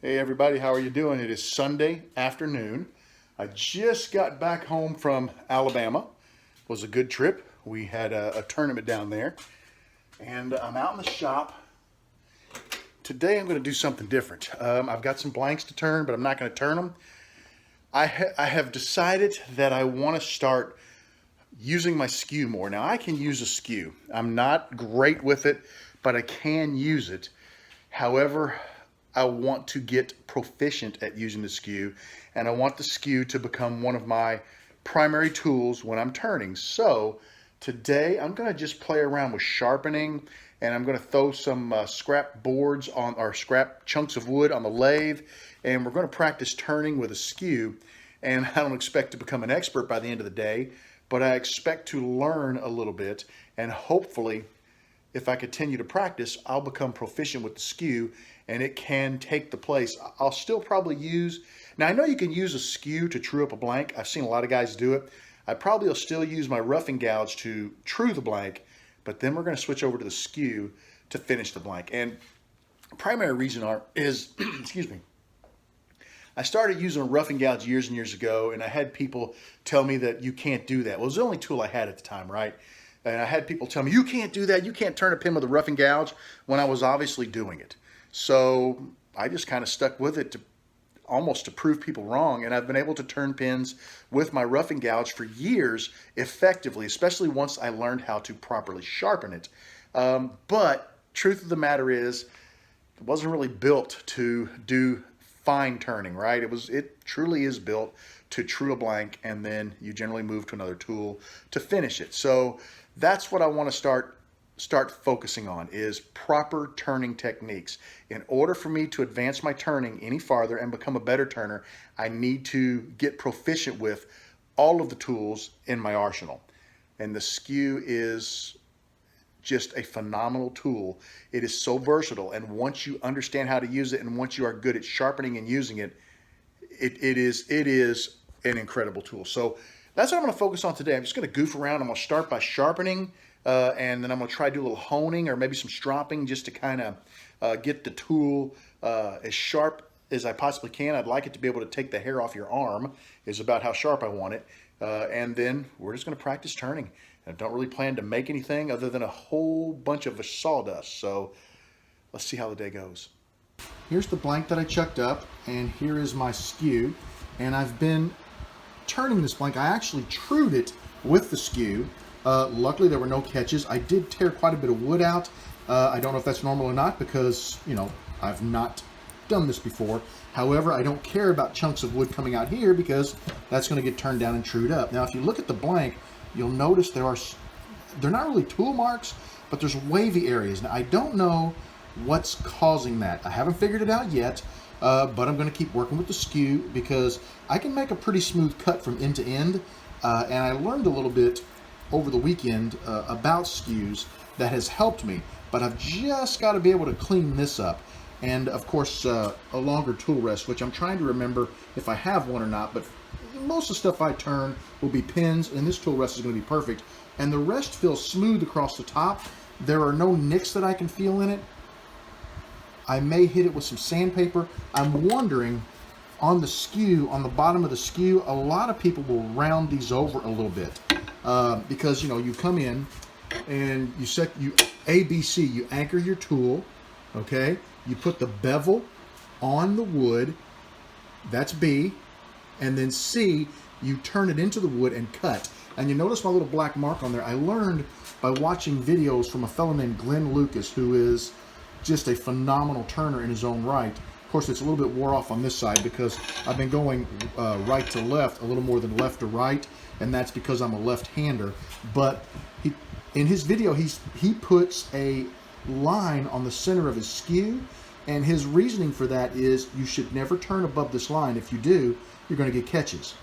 Hey everybody, how are you doing? It is Sunday afternoon. I just got back home from Alabama. It was a good trip. We had a tournament down there. And I'm out in the shop. Today I'm going to do something different. I've got some blanks to turn, but I'm not going to turn them. I have decided that I want to start using my skew more. Now I can use a skew. I'm not great with it, but I can use it. However, I want to get proficient at using the skew, and I want the skew to become one of my primary tools when I'm turning. So today I'm going to just play around with sharpening, and I'm going to throw some scrap boards on, or scrap chunks of wood on the lathe, and we're going to practice turning with a skew. And I don't expect to become an expert by the end of the day, but I expect to learn a little bit, and hopefully if I continue to practice, I'll become proficient with the skew, and it can take the place. I'll still probably use, now I know you can use a skew to true up a blank. I've seen a lot of guys do it. I probably will still use my roughing gouge to true the blank, but then we're going to switch over to the skew to finish the blank. And the primary reason is, excuse me, I started using a roughing gouge years and years ago, and I had people tell me that you can't do that. Well, it was the only tool I had at the time, right? And I had people tell me, you can't do that. You can't turn a pin with a roughing gouge, when I was obviously doing it. So I just kind of stuck with it to almost to prove people wrong. And I've been able to turn pins with my roughing gouge for years effectively, especially once I learned how to properly sharpen it. But truth of the matter is, it wasn't really built to do fine turning, right? It truly is built to true a blank, and then you generally move to another tool to finish it. So that's what I want to start focusing on, is proper turning techniques. In order for me to advance my turning any farther and become a better turner, I need to get proficient with all of the tools in my arsenal. And the skew is just a phenomenal tool. It is so versatile, and once you understand how to use it, and once you are good at sharpening and using it, it is an incredible tool. So that's what I'm going to focus on today. I'm just going to goof around. I'm going to start by sharpening, and then I'm going to try to do a little honing or maybe some stropping just to kind of get the tool as sharp as I possibly can. I'd like it to be able to take the hair off your arm, is about how sharp I want it. And then we're just going to practice turning. I don't really plan to make anything other than a whole bunch of sawdust. So let's see how the day goes. Here's the blank that I chucked up, and here is my skew. And I've been turning this blank. I actually trued it with the skew. Luckily there were no catches. I did tear quite a bit of wood out. I don't know if that's normal or not, because I've not done this before. However, I don't care about chunks of wood coming out here, because that's going to get turned down and trued up. Now if you look at the blank, you'll notice they're not really tool marks, but there's wavy areas. Now I don't know what's causing that. I haven't figured it out yet. But I'm going to keep working with the skew, because I can make a pretty smooth cut from end to end. And I learned a little bit over the weekend about skews that has helped me. But I've just got to be able to clean this up. And of course, a longer tool rest, which I'm trying to remember if I have one or not. But most of the stuff I turn will be pins, and this tool rest is going to be perfect. And the rest feels smooth across the top. There are no nicks that I can feel in it. I may hit it with some sandpaper. I'm wondering, on the skew, on the bottom of the skew, a lot of people will round these over a little bit, because you come in and you set ABC, you anchor your tool, okay? You put the bevel on the wood, that's B, and then C, you turn it into the wood and cut. And you notice my little black mark on there. I learned by watching videos from a fellow named Glenn Lucas, who is just a phenomenal turner in his own right. Of course, it's a little bit wore off on this side, because I've been going right to left a little more than left to right, and that's because I'm a left-hander. But in his video, he puts a line on the center of his skew, and his reasoning for that is you should never turn above this line. If you do, you're going to get catches.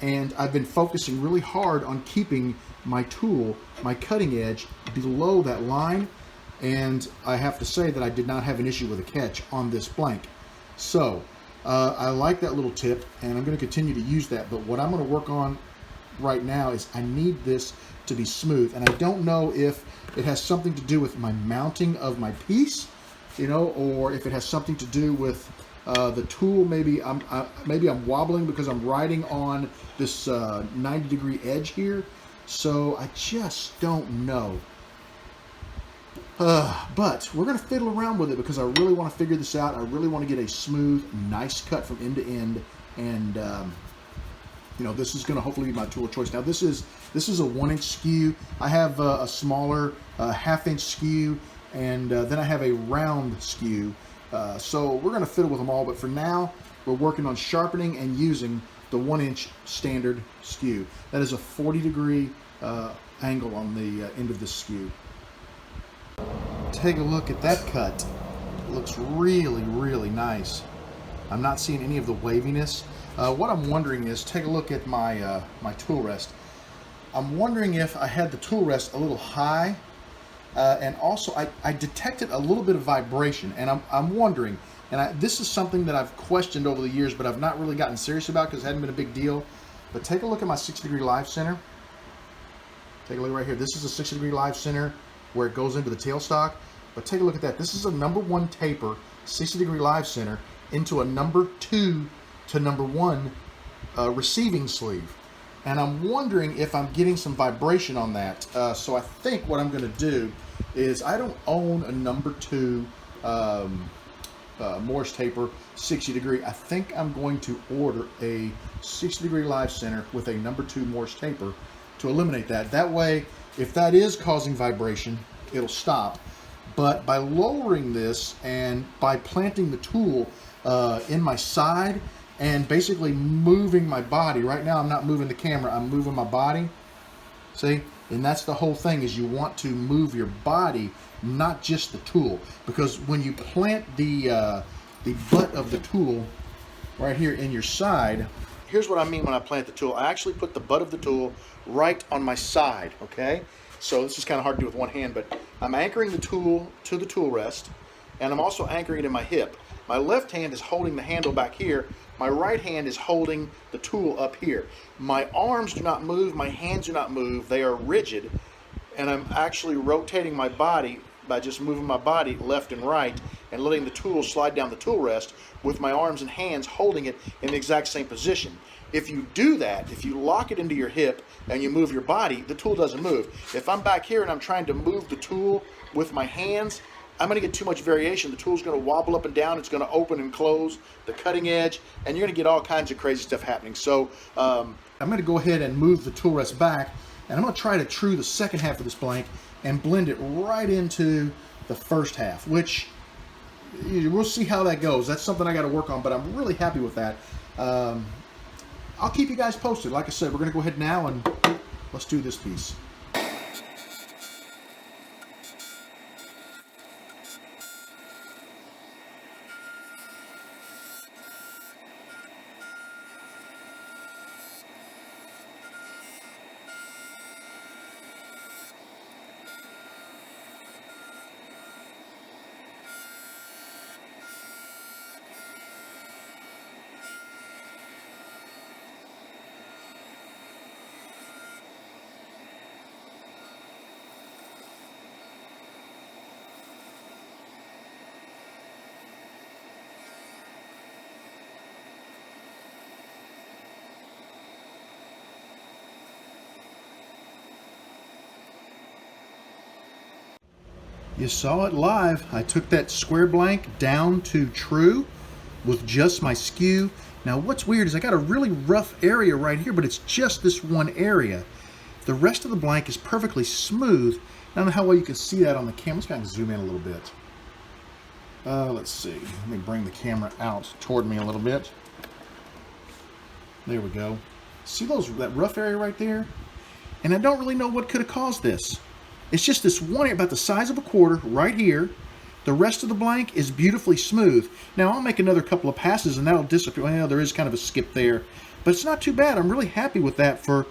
And I've been focusing really hard on keeping my tool, my cutting edge, below that line. And I have to say that I did not have an issue with a catch on this blank. So I like that little tip, and I'm going to continue to use that. But what I'm going to work on right now is I need this to be smooth. And I don't know if it has something to do with my mounting of my piece, or if it has something to do with The tool, maybe I'm wobbling because I'm riding on this 90-degree edge here. So I just don't know. But we're going to fiddle around with it because I really want to figure this out. I really want to get a smooth, nice cut from end to end. And, you know, this is going to hopefully be my tool of choice. Now, this is a 1-inch skew. I have a smaller 1/2-inch skew, and then I have a round skew. So we're going to fiddle with them all. But for now, we're working on sharpening and using the 1-inch standard skew. That is a 40-degree angle on the end of this skew. Take a look at that cut. It looks really, really nice. I'm not seeing any of the waviness. What I'm wondering is, take a look at my my tool rest. I'm wondering if I had the tool rest a little high, and also I detected a little bit of vibration, and I'm wondering, and this is something that I've questioned over the years, but I've not really gotten serious about because it hadn't been a big deal. But take a look at my 60-degree live center. Take a look right here. This is a 60-degree live center where it goes into the tailstock. But take a look at that. This is a number 1 taper, 60-degree live center into a number 2 to number 1 receiving sleeve. And I'm wondering if I'm getting some vibration on that. So I think what I'm going to do is, I don't own a number 2 Morse taper 60-degree. I think I'm going to order a 60-degree live center with a number 2 Morse taper to eliminate that. That way, if that is causing vibration, it'll stop. But by lowering this and by planting the tool in my side and basically moving my body, right now I'm not moving the camera, I'm moving my body. See? And that's the whole thing, is you want to move your body, not just the tool. Because when you plant the butt of the tool right here in your side, here's what I mean when I plant the tool. I actually put the butt of the tool right on my side, okay? So this is kind of hard to do with one hand, but I'm anchoring the tool to the tool rest, and I'm also anchoring it in my hip. My left hand is holding the handle back here. My right hand is holding the tool up here. My arms do not move, my hands do not move. They are rigid, and I'm actually rotating my body by just moving my body left and right and letting the tool slide down the tool rest with my arms and hands holding it in the exact same position. If you do that, if you lock it into your hip and you move your body, the tool doesn't move. If I'm back here and I'm trying to move the tool with my hands, I'm going to get too much variation. The tool's going to wobble up and down. It's going to open and close the cutting edge, and you're going to get all kinds of crazy stuff happening. So I'm going to go ahead and move the tool rest back, and I'm going to try to true the second half of this blank and blend it right into the first half, which we'll see how that goes. That's something I got to work on, but I'm really happy with that. I'll keep you guys posted. Like I said, we're going to go ahead now and let's do this piece. You saw it live. I took that square blank down to true with just my skew. Now what's weird is I got a really rough area right here, but it's just this one area. The rest of the blank is perfectly smooth. I don't know how well you can see that on the camera. Let's kind of zoom in a little bit. Let's see. Let me bring the camera out toward me a little bit. There we go. See that rough area right there? And I don't really know what could have caused this. It's just this one area about the size of a quarter right here. The rest of the blank is beautifully smooth. Now I'll make another couple of passes and that'll disappear. Well, there is kind of a skip there, but it's not too bad. I'm really happy with that for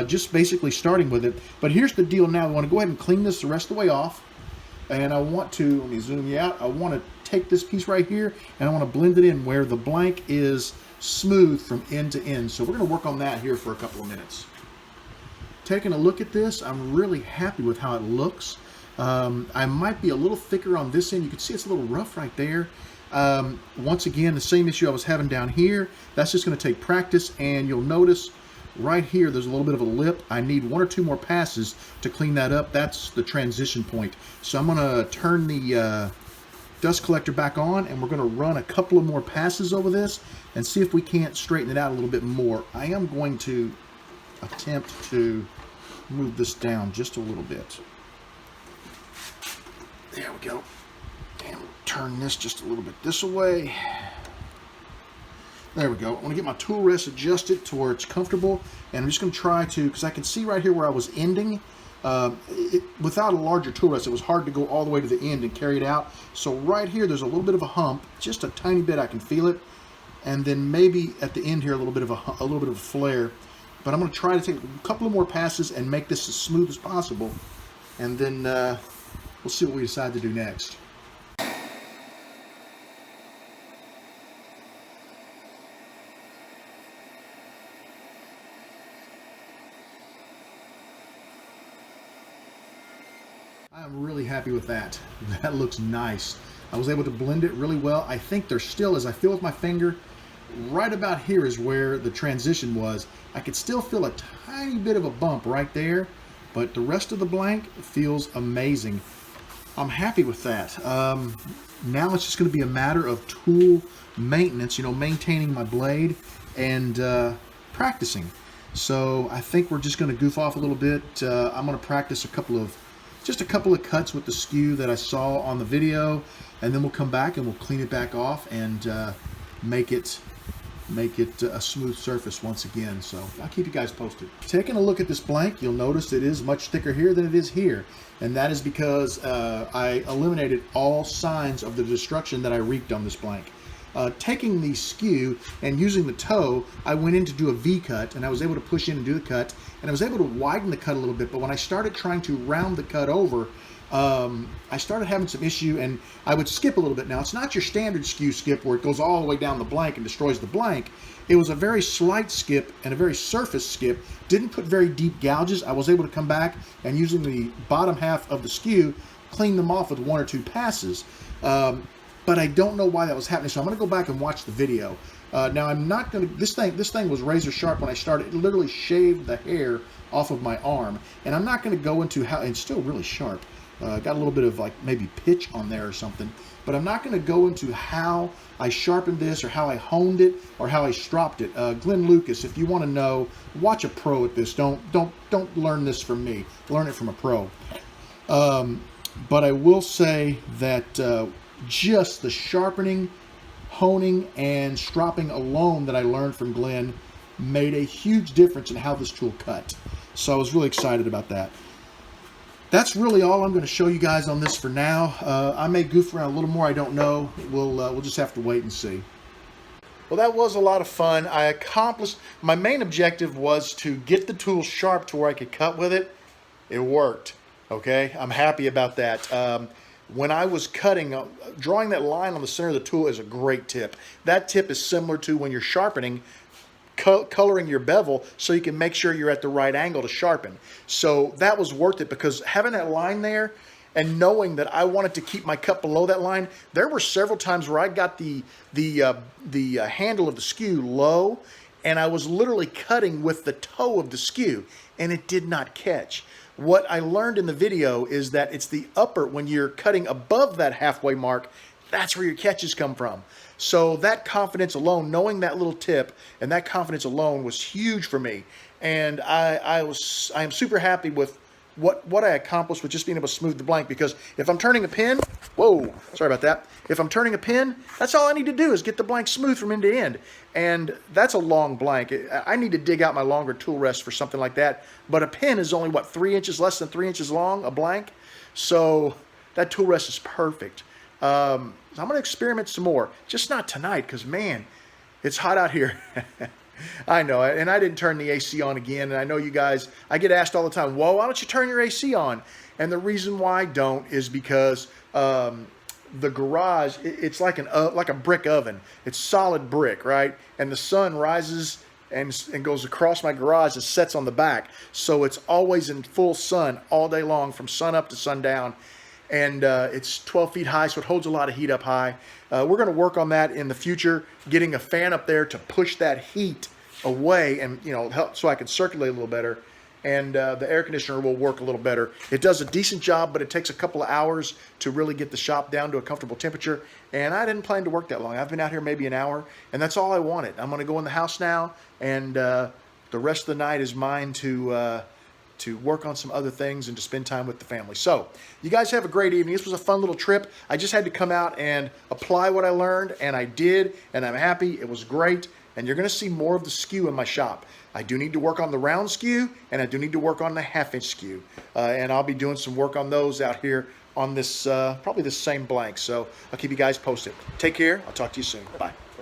just basically starting with it. But here's the deal now. I want to go ahead and clean this the rest of the way off. And I want to, let me zoom you out. I want to take this piece right here and I want to blend it in where the blank is smooth from end to end. So we're going to work on that here for a couple of minutes. Taking a look at this, I'm really happy with how it looks. I might be a little thicker on this end. You can see it's a little rough right there. Once again, the same issue I was having down here. That's just going to take practice, and you'll notice right here there's a little bit of a lip. I need 1 or 2 more passes to clean that up. That's the transition point. So I'm going to turn the dust collector back on, and we're going to run a couple of more passes over this and see if we can't straighten it out a little bit more. I am going to attempt to move this down just a little bit. There we go. And turn this just a little bit this way. There we go. I want to get my tool rest adjusted to where it's comfortable, and I'm just going to try to, because I can see right here where I was ending. Without a larger tool rest, it was hard to go all the way to the end and carry it out. So right here, there's a little bit of a hump, just a tiny bit. I can feel it, and then maybe at the end here, a little bit of a flare. But I'm going to try to take a couple of more passes and make this as smooth as possible, and then we'll see what we decide to do next. I'm really happy with that. That looks nice. I was able to blend it really well. I think there's still, as I feel with my finger, right about here is where the transition was. I could still feel a tiny bit of a bump right there, but the rest of the blank feels amazing. I'm happy with that. Now it's just going to be a matter of tool maintenance, you know, maintaining my blade and practicing. So I think we're just going to goof off a little bit. I'm going to practice just a couple of cuts with the skew that I saw on the video, and then we'll come back and we'll clean it back off and make it a smooth surface once again. So I'll keep you guys posted. Taking a look at this blank, you'll notice it is much thicker here than it is here, and that is because I eliminated all signs of the destruction that I wreaked on this blank. Taking the skew and using the toe, I went in to do a V-cut, and I was able to push in and do the cut, and I was able to widen the cut a little bit, but when I started trying to round the cut over, I started having some issue, and I would skip a little bit. Now, it's not your standard skew skip where it goes all the way down the blank and destroys the blank. It was a very slight skip and a very surface skip. Didn't put very deep gouges. I was able to come back and using the bottom half of the skew, clean them off with 1 or 2 passes. But I don't know why that was happening, so I'm going to go back and watch the video. Now, I'm not going to, this thing was razor sharp when I started. It literally shaved the hair off of my arm, and I'm not going to go into how, and it's still really sharp. Got a little bit of like maybe pitch on there or something, but I'm not going to go into how I sharpened this or how I honed it or how I stropped it. Glenn Lucas, if you want to know, watch a pro at this. Don't learn this from me. Learn it from a pro. But I will say that just the sharpening, honing, and stropping alone that I learned from Glenn made a huge difference in how this tool cut. So I was really excited about that. That's really all I'm going to show you guys on this for now. I may goof around a little more. I don't know. We'll just have to wait and see. Well, that was a lot of fun. I accomplished, my main objective was to get the tool sharp to where I could cut with it. It worked. Okay, I'm happy about that. When I was cutting, drawing that line on the center of the tool is a great tip. That tip is similar to when you're sharpening, coloring your bevel so you can make sure you're at the right angle to sharpen. So that was worth it because having that line there and knowing that I wanted to keep my cut below that line, there were several times where I got the handle of the skew low and I was literally cutting with the toe of the skew and it did not catch. What I learned in the video is that it's the upper, when you're cutting above that halfway mark, that's where your catches come from. So that confidence alone, knowing that little tip, and that confidence alone was huge for me. And I am super happy with what I accomplished with just being able to smooth the blank, because if I'm turning a pin, whoa, sorry about that. If I'm turning a pin, that's all I need to do is get the blank smooth from end to end. And that's a long blank. I need to dig out my longer tool rest for something like that. But a pin is only, what, 3 inches, less than 3 inches long, a blank? So that tool rest is perfect. So I'm going to experiment some more. Just not tonight, because, man, it's hot out here. I know, and I didn't turn the AC on again, and I know you guys, I get asked all the time, well, why don't you turn your AC on? And the reason why I don't is because the garage, it's like a brick oven. It's solid brick, right? And the sun rises and goes across my garage and sets on the back. So it's always in full sun all day long from sun up to sundown. and it's 12 feet high, so it holds a lot of heat up high. We're going to work on that in the future, getting a fan up there to push that heat away and, you know, help so I can circulate a little better. And the air conditioner will work a little better. It does a decent job, but it takes a couple of hours to really get the shop down to a comfortable temperature. And I didn't plan to work that long. I've been out here maybe an hour, and that's all I wanted. I'm going to go in the house now, and the rest of the night is mine to work on some other things and to spend time with the family. So you guys have a great evening. This was a fun little trip. I just had to come out and apply what I learned, and I did, and I'm happy. It was great, and you're going to see more of the skew in my shop. I do need to work on the round skew, and I do need to work on the half-inch skew. And I'll be doing some work on those out here on this, probably the same blank. So I'll keep you guys posted. Take care. I'll talk to you soon. Bye.